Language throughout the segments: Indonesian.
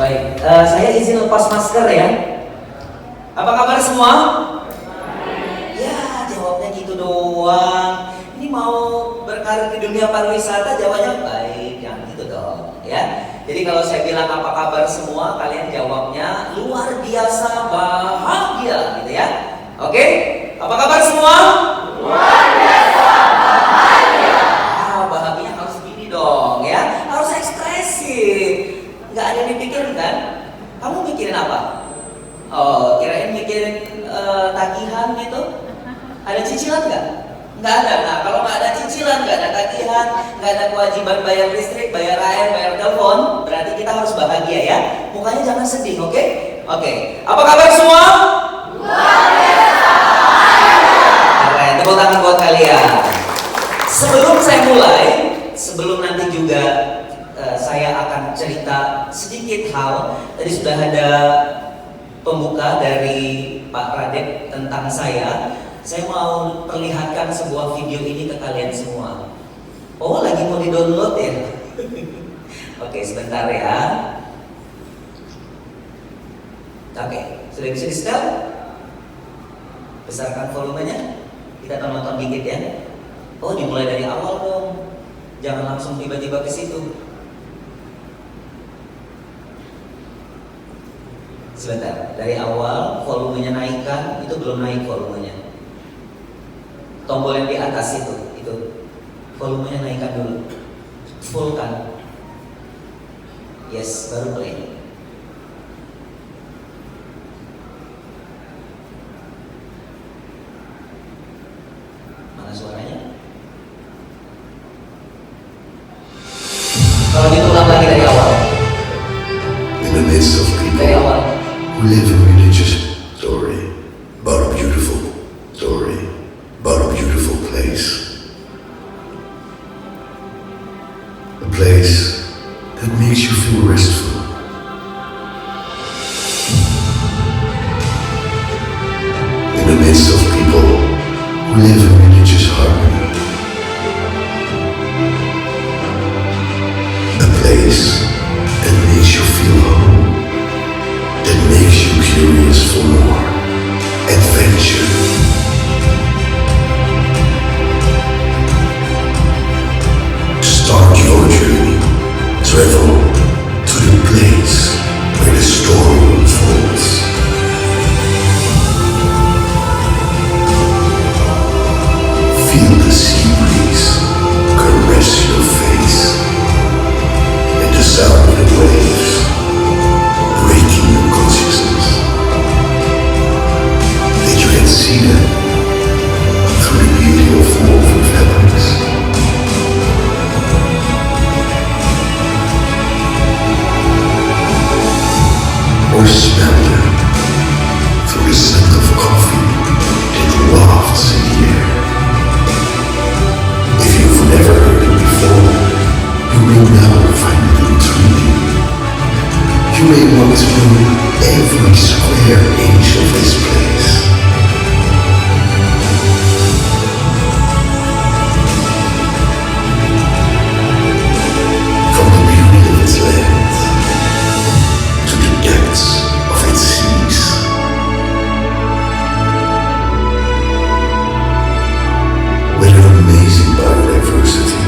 Baik, saya izin lepas masker ya. Apa kabar semua? Ya, jawabnya gitu doang. Ini mau berkarir di dunia pariwisata, jawabnya baik, yang gitu dong, ya. Jadi kalau saya bilang apa kabar semua, kalian jawabnya luar biasa bahagia, gitu ya. Oke, apa kabar semua? Luar biasa bahagia. Bahagianya harus gini dong, ya. Harus ekspresif. Nggak ada yang dipikirin kan? Kamu mikirin apa? Oh, kirain mikirin tagihan gitu? Ada cicilan nggak? Nggak ada. Nah, kalau nggak ada cicilan, nggak ada tagihan, nggak ada kewajiban bayar listrik, bayar air, bayar telepon, berarti kita harus bahagia ya. Mukanya jangan sedih, oke? Oke. Apa kabar semua? Luar biasa bahagia. Keren, tepuk tangan buat kalian. Sebelum saya mulai, sebelum nanti juga saya akan cerita sedikit hal. Tadi sudah ada pembuka dari Pak Radek tentang saya. Saya mau perlihatkan sebuah video ini ke kalian semua. Oh, lagi mau di-download ya? Oke, sebentar ya. Oke, sudah bisa di-setel? Besarkan volumenya. Kita tonton dikit ya. Oh, dimulai dari awal dong. Jangan langsung tiba-tiba ke situ. Sebentar, dari awal volumenya naikkan, itu belum naik volumenya. Tombol yang di atas itu volumenya naikkan dulu, full kan? Yes, baru play. Mana suaranya? Kalau gitu ulang lagi dari awal. In the midst of people Dari awal. who live a religious story, about a beautiful story, about a beautiful place. A place that makes you feel restful. In the midst of people who live in religious harmony. A place that makes you feel home. That makes you curious for more adventure. To start your journey, travel to the place where the story unfolds. Feel the sea breeze caress your face, and the sound of the waves breaking your consciousness, that you can see them through the beauty of woven fabrics. Or smell them through the scent of coffee that wafts in the air. If you've never heard it before, you will now find it intriguing. You may want to know every square inch of this place. From the beauty of its land to the depths of its seas. With an amazing biodiversity.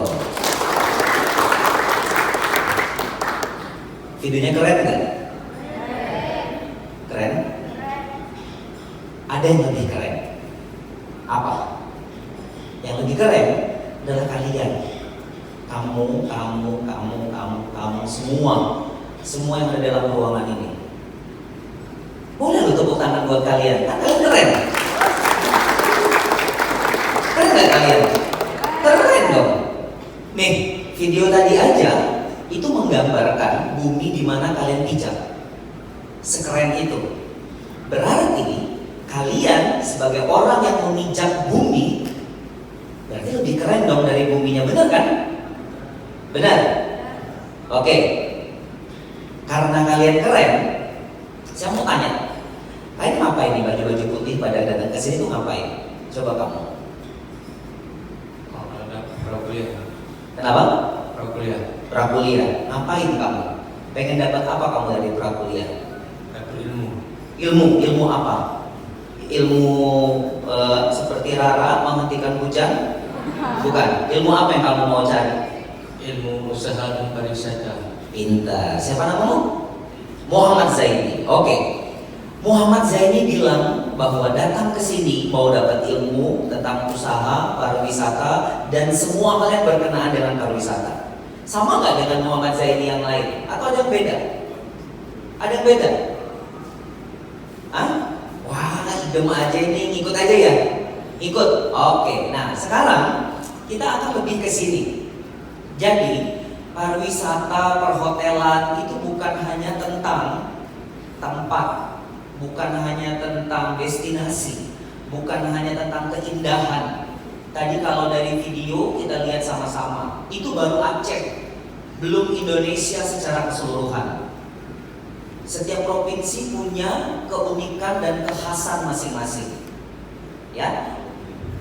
dong. Videonya keren nggak? Keren? Ada yang lebih keren. Apa? Yang lebih keren adalah kalian. Kamu semua yang ada dalam ruangan ini. Boleh lu tepuk tangan buat kalian. Kan kalian keren. Keren nggak kalian? Keren dong. Nih, video tadi aja itu menggambarkan bumi di mana kalian pijak. Sekeren itu. Berarti kalian sebagai orang yang memijak bumi berarti lebih keren dong dari buminya, benar kan? Benar? Oke. Karena kalian keren, saya mau tanya, kalian ngapain nih baju-baju putih pada datang ke sini tuh ngapain? Coba kamu. Oh, ada prakuliah. Kenapa? Prakuliah. Prakuliah. Ngapain kamu? Pengen dapat apa kamu dari prakuliah? Dapat ilmu. Ilmu apa? Ilmu seperti Rara menghentikan hujan? Bukan. Ilmu apa yang kamu mau cari? Ilmu usaha dan pariwisata. Pintar. Siapa namamu? Muhammad Zaini. Oke. Muhammad Zaini bilang bahwa datang ke sini mau dapat ilmu tentang usaha, pariwisata, dan semua hal yang berkenaan dengan pariwisata. Sama nggak dengan Muhammad Zaini yang lain? Atau ada yang beda? Ada yang beda? Hah? Wah, idem aja ini, ngikut aja ya? Ikut? Oke. Nah, sekarang kita akan lebih ke sini. Jadi, pariwisata, perhotelan itu bukan hanya tentang tempat, bukan hanya tentang destinasi, bukan hanya tentang keindahan. Tadi kalau dari video kita lihat sama-sama, itu baru Aceh, belum Indonesia secara keseluruhan. Setiap provinsi punya keunikan dan kekhasan masing-masing. Ya,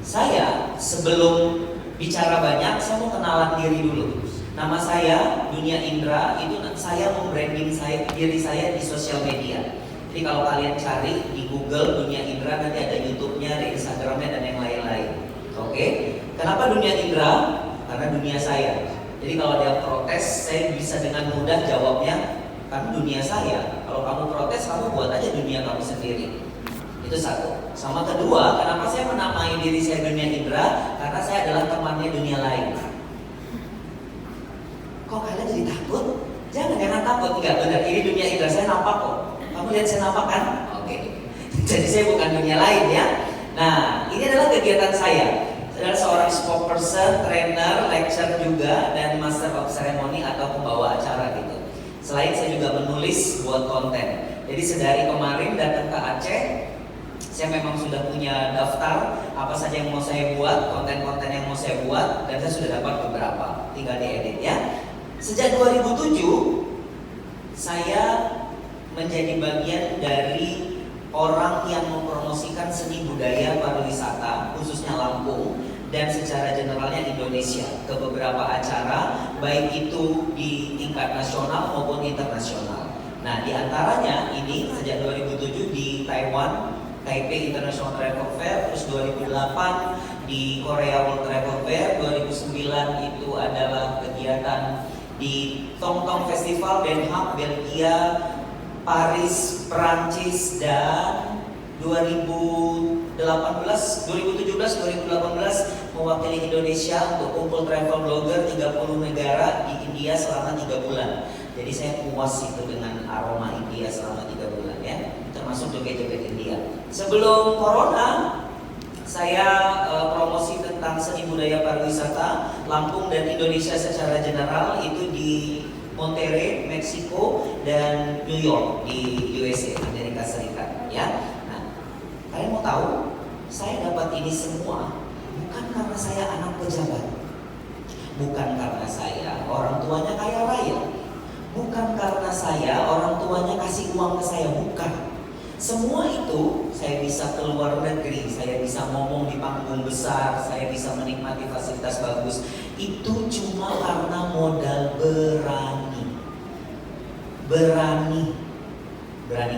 saya sebelum bicara banyak, saya mau kenalan diri dulu. Nama saya Dunia Indra, itu saya membranding diri saya di sosial media. Jadi kalau kalian cari di Google Dunia Indra, nanti ada YouTube-nya, ada Instagram-nya, dan yang lain-lain. Oke? Kenapa Dunia Indra? Karena dunia saya. Jadi kalau ada yang protes, saya bisa dengan mudah jawabnya, kan dunia saya. Kalau kamu protes, kamu buat aja dunia kamu sendiri. Itu satu. Sama kedua, kenapa saya menamai diri saya Dunia Indra? Karena saya adalah temannya dunia lain. Kok kalian jadi takut? Jangan takut. Enggak benar, ini Dunia Indra, saya nampak kok. Kamu lihat saya nampak kan? Oke. Jadi saya bukan dunia lain ya. Nah, ini adalah kegiatan saya. Saya adalah seorang spokesperson, trainer, lecturer juga, dan master of ceremony atau pembawa acara gitu. Selain saya juga menulis buat konten. Jadi sedari kemarin datang ke Aceh, saya memang sudah punya daftar apa saja yang mau saya buat, konten-konten yang mau saya buat, dan saya sudah dapat beberapa, tinggal diedit ya. Sejak 2007, saya menjadi bagian dari orang yang mempromosikan seni budaya pariwisata, khususnya Lampung, dan secara generalnya Indonesia, ke beberapa acara, baik itu di tingkat nasional maupun internasional. Nah, diantaranya ini sejak 2007 di Taiwan, Taipei International Travel Fair, terus 2008 di Korea World Travel Fair, 2009 itu adalah kegiatan di Tongtong Festival, Den Haag, Belgia, Paris, Perancis, dan 2017-2018 mewakili Indonesia untuk kumpul travel blogger 30 negara di India selama 3 bulan. Jadi saya puas itu dengan aroma India selama 3 bulan ya, termasuk joget-joget India. Sebelum Corona, saya promosi tentang seni budaya pariwisata Lampung dan Indonesia secara general itu di Monterrey, Meksiko, dan New York di USA, Amerika Serikat ya. Nah, kalian mau tahu, saya dapat ini semua bukan karena saya anak pejabat, bukan karena saya orang tuanya kaya raya, bukan karena saya orang tuanya kasih uang ke saya, bukan. Semua itu saya bisa keluar negeri, saya bisa ngomong di panggung besar, saya bisa menikmati fasilitas bagus. Itu cuma karena modal berani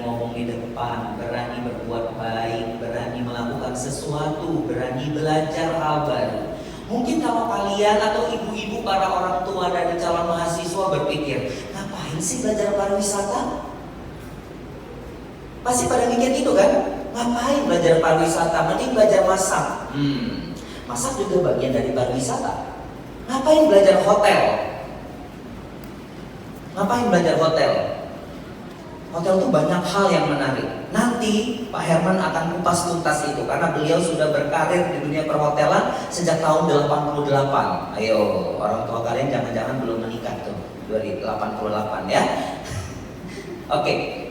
ngomong di depan, berani berbuat baik, berani melakukan sesuatu, berani belajar hal baru. Mungkin kalau kalian atau ibu-ibu sih belajar pariwisata? Pasti pada mikir gitu kan? Ngapain belajar pariwisata? Mending belajar masak. Masak juga bagian dari pariwisata. Ngapain belajar hotel? Ngapain belajar hotel? Hotel itu banyak hal yang menarik. Nanti Pak Herman akan kupas tuntas itu karena beliau sudah berkarir di dunia perhotelan sejak tahun 88. Ayo, orang tua kalian jangan-jangan belum menikah tuh. 88 ya. Oke.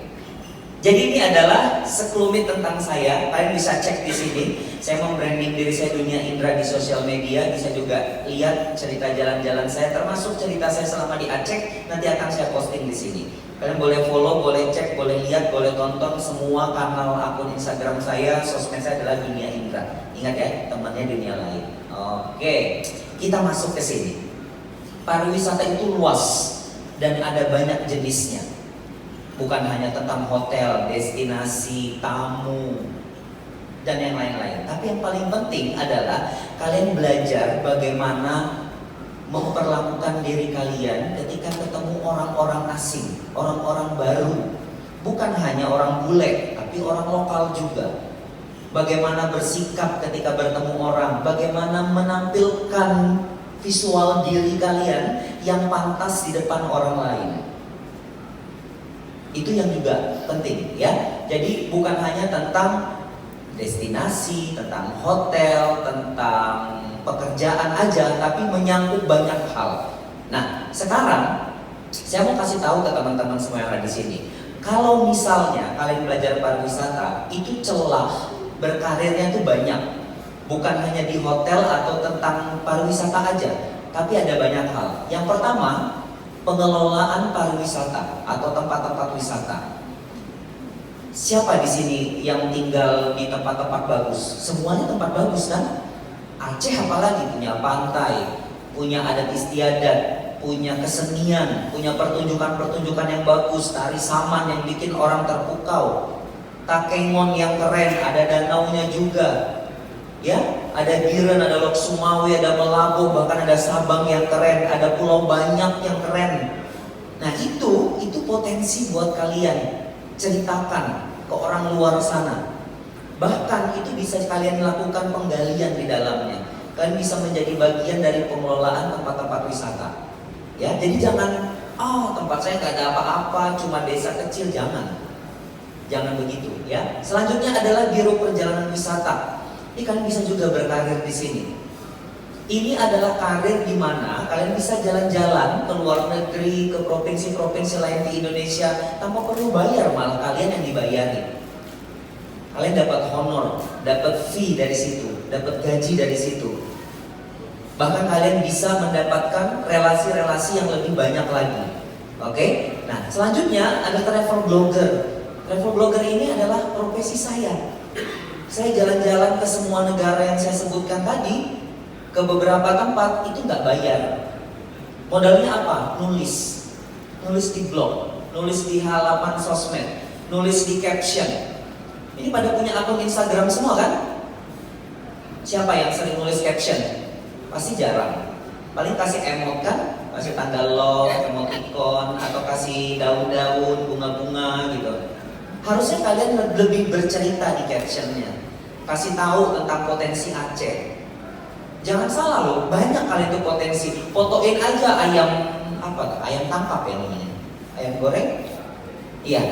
Jadi ini adalah sekelumit tentang saya. Kalian bisa cek di sini. Saya membranding diri saya dunia Indra di sosial media. Bisa juga lihat cerita jalan-jalan saya, termasuk cerita saya selama di Aceh. Nanti akan saya posting di sini. Kalian boleh follow, boleh cek, boleh lihat, boleh tonton semua kanal akun Instagram saya. Sosmed saya adalah dunia Indra. Ingat ya, temannya dunia lain. Oke, kita masuk ke sini. Pariwisata itu luas dan ada banyak jenisnya. Bukan hanya tentang hotel, destinasi, tamu, dan yang lain-lain. Tapi yang paling penting adalah kalian belajar bagaimana memperlakukan diri kalian ketika ketemu orang-orang asing, orang-orang baru. Bukan hanya orang bule, tapi orang lokal juga. Bagaimana bersikap ketika bertemu orang, bagaimana menampilkan visual diri kalian yang pantas di depan orang lain. Itu yang juga penting ya. Jadi bukan hanya tentang destinasi, tentang hotel, tentang pekerjaan aja, tapi menyangkut banyak hal. Nah, sekarang saya mau kasih tahu ke teman-teman semua yang ada di sini. Kalau misalnya kalian belajar pariwisata, itu celah berkarirnya itu banyak. Bukan hanya di hotel atau tentang pariwisata aja, tapi ada banyak hal. Yang pertama, pengelolaan pariwisata atau tempat-tempat wisata. Siapa di sini yang tinggal di tempat-tempat bagus? Semuanya tempat bagus kan? Aceh apalagi punya pantai, punya adat istiadat, punya kesenian, punya pertunjukan-pertunjukan yang bagus, tari saman yang bikin orang terpukau, Takengon yang keren, ada danaunya juga. Ya, ada Biren, ada Lok Sumawi, ada Melabuh, bahkan ada Sabang yang keren, ada pulau banyak yang keren. Nah itu potensi buat kalian ceritakan ke orang luar sana. Bahkan itu bisa kalian lakukan penggalian di dalamnya. Kalian bisa menjadi bagian dari pengelolaan tempat-tempat wisata. Ya, jadi jangan, tempat saya nggak ada apa-apa, cuma desa kecil, jangan begitu. Ya, selanjutnya adalah Biro Perjalanan Wisata. Ini kalian bisa juga berkarir di sini. Ini adalah karir di mana kalian bisa jalan-jalan ke luar negeri, ke provinsi-provinsi lain di Indonesia tanpa perlu bayar, malah kalian yang dibayarin. Kalian dapat honor, dapat fee dari situ, dapat gaji dari situ. Bahkan kalian bisa mendapatkan relasi-relasi yang lebih banyak lagi. Oke? Nah, selanjutnya ada travel blogger. Travel blogger ini adalah profesi saya. Saya jalan-jalan ke semua negara yang saya sebutkan tadi, ke beberapa tempat itu nggak bayar. Modalnya apa? Nulis di blog, nulis di halaman sosmed, nulis di caption. Ini pada punya akun Instagram semua kan? Siapa yang sering nulis caption? Pasti jarang. Paling kasih emot kan? Kasih tanda love, emoticon, atau kasih daun-daun, bunga-bunga gitu. Harusnya kalian lebih bercerita di captionnya. Kasih tahu tentang potensi Aceh. Jangan salah loh, banyak kalian itu potensi. Fotoin aja ayam tangkap ya namanya. Ayam goreng? Iya.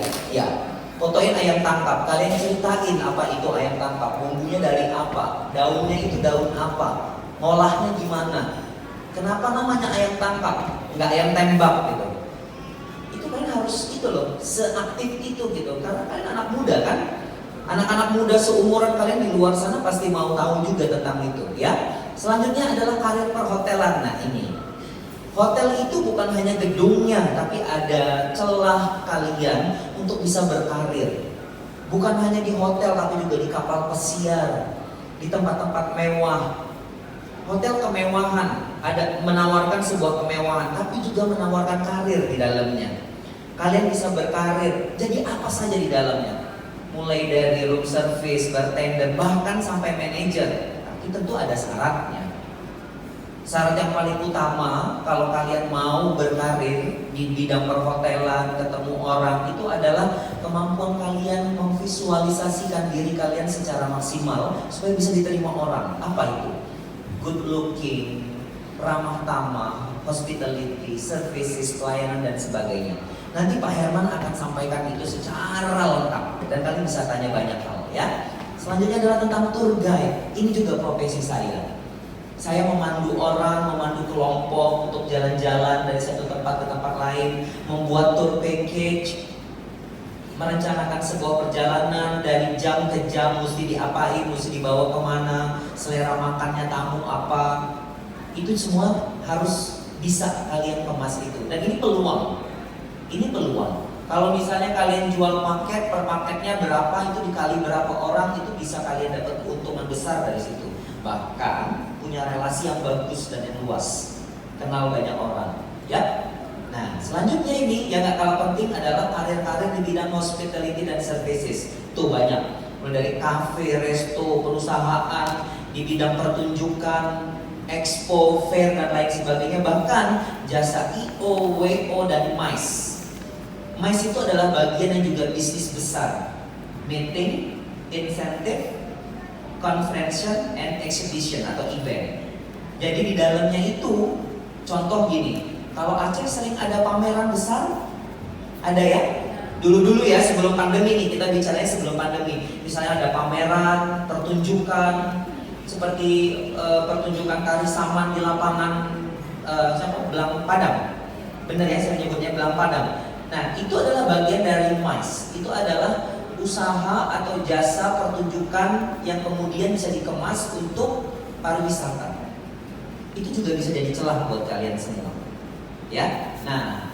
Fotoin ayam tangkap. Kalian ceritain apa itu ayam tangkap. Bumbunya dari apa? Daunnya itu daun apa? Ngolahnya gimana? Kenapa namanya ayam tangkap? Enggak ayam tembak gitu. Itu kan harus itu loh, seaktif itu gitu. Karena kalian anak muda kan? Anak-anak muda seumuran kalian di luar sana pasti mau tahu juga tentang itu ya. Selanjutnya adalah karir perhotelan. Nah ini, hotel itu bukan hanya gedungnya, tapi ada celah kalian untuk bisa berkarir. Bukan hanya di hotel, tapi juga di kapal pesiar, di tempat-tempat mewah. Hotel kemewahan, ada menawarkan sebuah kemewahan, tapi juga menawarkan karir di dalamnya. Kalian bisa berkarir, jadi apa saja di dalamnya. Mulai dari room service, bartender, bahkan sampai manajer. Tapi tentu ada syaratnya. Syarat yang paling utama kalau kalian mau berkarir di bidang perhotelan, ketemu orang, itu adalah kemampuan kalian memvisualisasikan diri kalian secara maksimal supaya bisa diterima orang. Apa itu? Good looking, ramah tamah, hospitality, services, pelayanan dan sebagainya. Nanti Pak Herman akan sampaikan itu secara lengkap dan kalian bisa tanya banyak hal ya. Selanjutnya adalah tentang tour guide. Ini juga profesi saya. Saya memandu orang, memandu kelompok untuk jalan-jalan dari satu tempat ke tempat lain, membuat tour package, merencanakan sebuah perjalanan dari jam ke jam, mesti diapain, mesti dibawa kemana, selera makannya tamu apa. Itu semua harus bisa kalian kemas itu. Dan ini peluang. Ini peluang. Kalau misalnya kalian jual paket, per paketnya berapa, itu dikali berapa orang, itu bisa kalian dapat keuntungan besar dari situ. Bahkan punya relasi yang bagus dan yang luas, kenal banyak orang, ya. Nah, selanjutnya ini yang gak kalah penting adalah karir-karir di bidang hospitality dan services. Tuh banyak, mulai dari cafe, resto, perusahaan, di bidang pertunjukan, expo, fair dan lain sebagainya. Bahkan jasa IO, WO dan MICE. MICE itu adalah bagian yang juga bisnis besar, meeting, incentive, convention and exhibition atau event. Jadi di dalamnya itu, contoh gini, kalau Aceh sering ada pameran besar, ada ya? Dulu-dulu ya, sebelum pandemi nih, kita bicaranya sebelum pandemi. Misalnya ada pameran, pertunjukan, seperti pertunjukan tari saman di lapangan Belang Padang. Bener ya, saya menyebutnya Belang Padang. Nah, itu adalah bagian dari MICE. Itu adalah usaha atau jasa pertunjukan yang kemudian bisa dikemas untuk pariwisata. Itu juga bisa jadi celah buat kalian semua. Ya. Nah,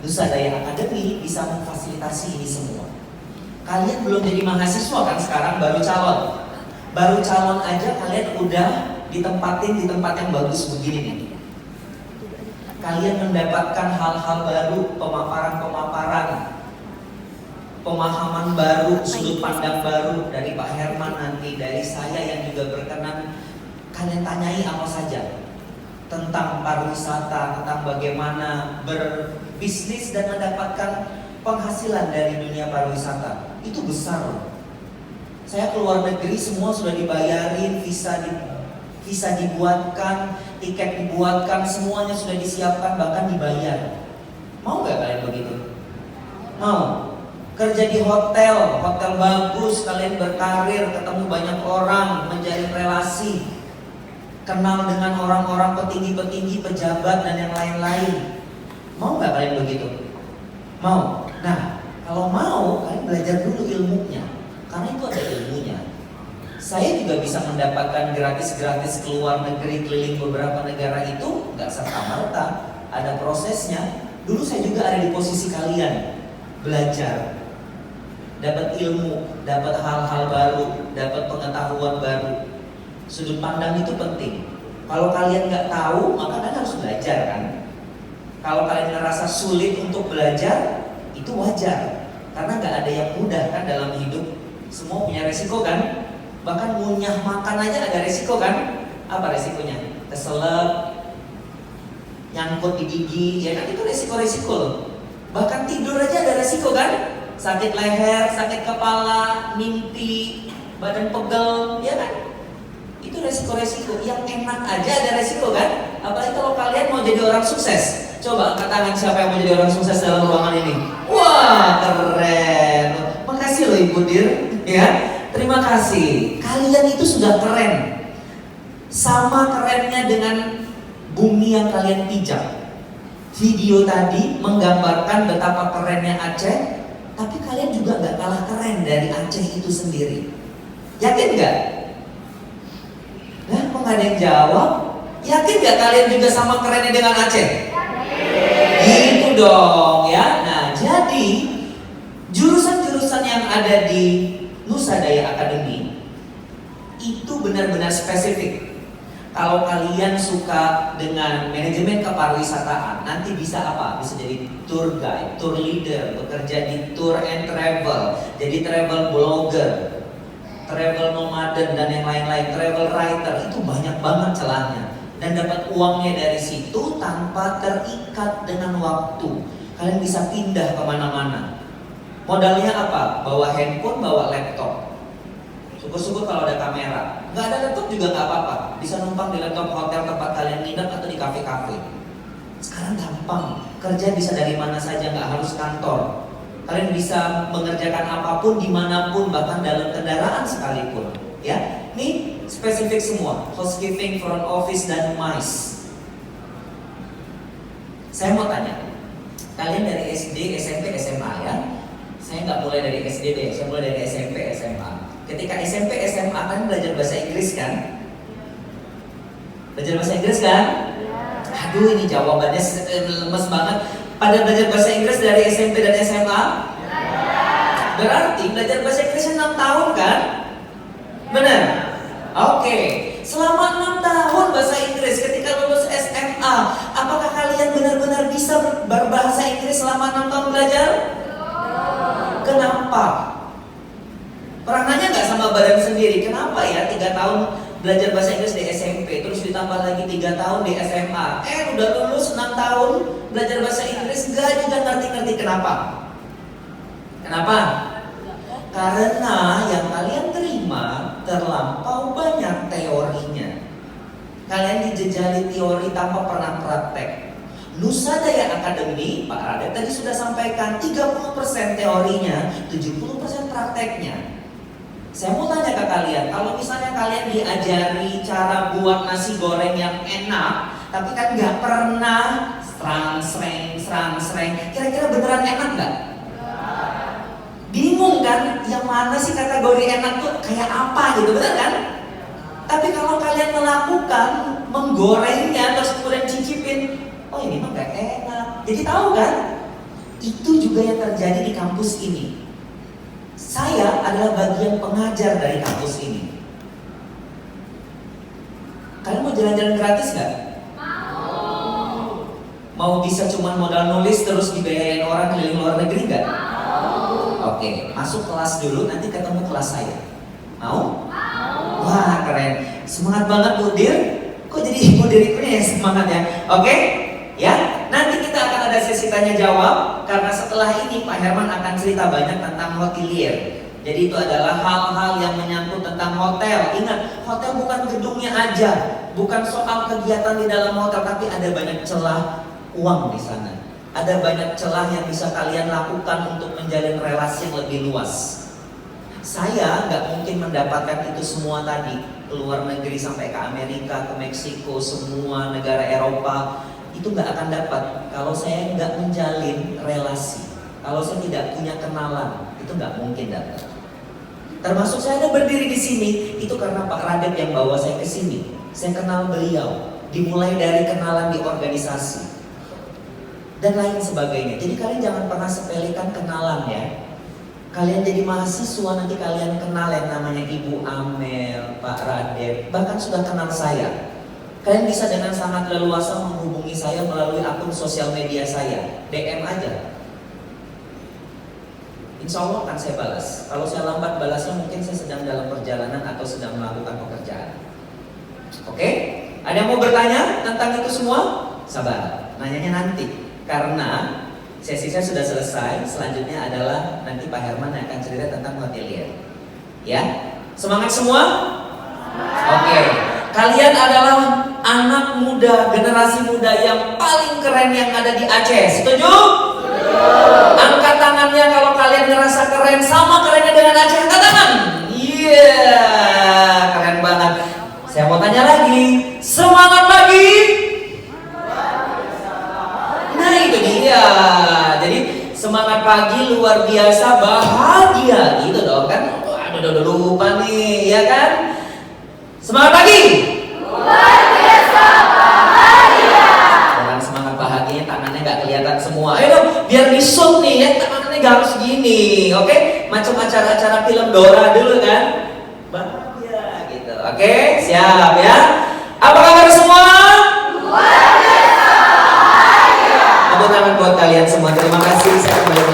Nusa Daya Academy bisa memfasilitasi ini semua. Kalian belum jadi mahasiswa kan sekarang, baru calon. Baru calon aja kalian udah ditempatin di tempat yang bagus begini nih. Kalian mendapatkan hal-hal baru, pemaparan-pemaparan, pemahaman baru, sudut pandang baru dari Pak Herman nanti, dari saya yang juga berkenan. Kalian tanyai apa saja tentang pariwisata, tentang bagaimana berbisnis dan mendapatkan penghasilan dari dunia pariwisata. Itu besar loh. Saya keluar negeri semua sudah dibayarin, visa dibuatkan, tiket dibuatkan, semuanya sudah disiapkan, bahkan dibayar. Mau gak kalian begitu? Mau? Kerja di hotel bagus, kalian berkarir, ketemu banyak orang, menjalin relasi, kenal dengan orang-orang petinggi-petinggi, pejabat dan yang lain-lain. Mau gak kalian begitu? Mau? Nah, kalau mau, kalian belajar dulu ilmunya, karena itu ada ilmunya. Saya juga bisa mendapatkan gratis-gratis keluar negeri, keliling beberapa negara itu nggak serta-merta, ada prosesnya. Dulu saya juga ada di posisi kalian, belajar, dapat ilmu, dapat hal-hal baru, dapat pengetahuan baru. Sudut pandang itu penting. Kalau kalian nggak tahu, maka kalian harus belajar kan. Kalau kalian ngerasa sulit untuk belajar, itu wajar, karena nggak ada yang mudah kan dalam hidup. Semua punya resiko kan. Bahkan ngunyah makan aja ada resiko kan? Apa resikonya? Keselak, nyangkut di gigi, ya kan itu resiko-resiko loh. Bahkan tidur aja ada resiko kan? Sakit leher, sakit kepala, mimpi, badan pegel, ya kan? Itu resiko-resiko. Yang enak aja ada resiko kan? Apalagi kalau kalian mau jadi orang sukses. Coba angkat tangan siapa yang mau jadi orang sukses dalam ruangan ini. Wah, keren. Makasih loh Ibu Dir, ya. Terima kasih. Kalian itu sudah keren. Sama kerennya dengan bumi yang kalian pijak. Video tadi menggambarkan betapa kerennya Aceh, tapi kalian juga gak kalah keren dari Aceh itu sendiri. Yakin gak? Nah, kok gak ada yang jawab? Yakin gak kalian juga sama kerennya dengan Aceh? Gitu dong ya. Nah, jadi jurusan-jurusan yang ada di Nusa Daya Academy itu benar-benar spesifik. Kalau kalian suka dengan manajemen kepariwisataan, nanti bisa apa? Bisa jadi tour guide, tour leader, bekerja di tour and travel, jadi travel blogger, travel nomaden dan yang lain-lain, travel writer, itu banyak banget celahnya. dan dapat uangnya dari situ tanpa terikat dengan waktu. Kalian bisa pindah kemana-mana. Modalnya apa? Bawa handphone, bawa laptop. Syukur-syukur kalau ada kamera. Nggak ada laptop juga nggak apa-apa. Bisa numpang di laptop hotel tempat kalian nginep atau di kafe-kafe. Sekarang gampang. Kerja bisa dari mana saja, nggak harus kantor. Kalian bisa mengerjakan apapun, dimanapun, bahkan dalam kendaraan sekalipun. Ya, ini spesifik semua. Housekeeping, front office, dan MICE. Saya mau tanya, kalian dari SD, SMP, SMA ya? Saya nggak mulai dari SD deh, saya mulai dari SMP, SMA. Ketika SMP, SMA kan belajar bahasa Inggris kan? Belajar bahasa Inggris kan? Aduh, ini jawabannya lemes banget. Pada belajar bahasa Inggris dari SMP dan SMA? Berarti belajar bahasa Inggris 6 tahun kan? Benar? Oke. Selama 6 tahun bahasa Inggris, ketika lulus SMA, apakah kalian benar-benar bisa berbahasa Inggris selama 6 tahun belajar? Kenapa? Pernah nanya nggak sama badan sendiri, kenapa ya 3 tahun belajar bahasa Inggris di SMP, terus ditambah lagi 3 tahun di SMA, udah lulus 6 tahun belajar bahasa Inggris, nggak juga ngerti-ngerti kenapa? Kenapa? Karena yang kalian terima terlampau banyak teorinya. Kalian dijejali teori tanpa pernah praktek. Nusa Daya Academy, Pak Radet tadi sudah sampaikan 30% teorinya, 70% prakteknya. Saya mau tanya ke kalian, kalau misalnya kalian diajari cara buat nasi goreng yang enak, tapi kan nggak pernah serang-sereng, kira-kira beneran enak nggak? Bingung kan, yang mana sih kategori enak tuh kayak apa gitu, bener kan? Tapi kalau kalian melakukan, menggorengnya, terus kemudian cicipin, oh ini mah gak enak. Jadi tahu kan? Itu juga yang terjadi di kampus ini. Saya adalah bagian pengajar dari kampus ini. Kalian mau jalan-jalan gratis gak? Mau bisa cuma modal nulis terus dibayarin orang keliling luar negeri gak? Oke, masuk kelas dulu, nanti ketemu kelas saya. Mau? Wah, keren. Semangat banget Bu Dir. Kok jadi Bu Dir itu ya semangat ya? Oke? Ya, nanti kita akan ada sesi tanya jawab. Karena setelah ini Pak Herman akan cerita banyak tentang hotelier. Jadi itu adalah hal-hal yang menyangkut tentang hotel. Ingat, hotel bukan gedungnya aja, bukan soal kegiatan di dalam hotel, tapi ada banyak celah uang di sana. Ada banyak celah yang bisa kalian lakukan untuk menjalin relasi yang lebih luas. Saya nggak mungkin mendapatkan itu semua tadi, keluar negeri sampai ke Amerika, ke Meksiko, semua negara Eropa, itu nggak akan dapat kalau saya nggak menjalin relasi. Kalau saya tidak punya kenalan, itu nggak mungkin dapat. Termasuk saya ada berdiri di sini, itu karena Pak Radet yang bawa saya ke sini. Saya kenal beliau, dimulai dari kenalan di organisasi dan lain sebagainya. Jadi kalian jangan pernah sepelekan kenalan ya. Kalian jadi mahasiswa nanti kalian kenal yang namanya Ibu Amel, Pak Radet, bahkan sudah kenal saya. Kalian bisa dengan sangat leluasa menghubungi saya melalui akun sosial media saya, DM aja. Insya Allah akan saya balas. Kalau saya lambat balasnya mungkin saya sedang dalam perjalanan atau sedang melakukan pekerjaan. Oke? Ada yang mau bertanya tentang itu semua? Sabar, nanyanya nanti. Karena sesi saya sudah selesai, selanjutnya adalah nanti Pak Herman yang akan cerita tentang hotelier. Ya, semangat semua? Oke, kalian adalah anak muda, generasi muda yang paling keren yang ada di Aceh. Setuju? Angkat tangannya kalau kalian ngerasa keren, sama kerennya dengan Aceh. Angkat tangan. Iya, keren banget. Saya mau tanya lagi, semangat lagi? Nah itu dia. Jadi semangat pagi luar biasa, bahagia gitu dong kan. Udah lupa nih ya kan. Semangat pagi luar biasa, bahagia. Orang semangat bahagianya tangannya gak kelihatan semua. Ayo dong biar di shoot nih ya, tangannya gak harus gini. Oke, macam acara-acara film Dora dulu kan. Bahagia gitu. Oke, siap ya. Apa kabar semua? Luar biasa. Tepuk tangan buat kalian semua. Terima kasih. Saya kembali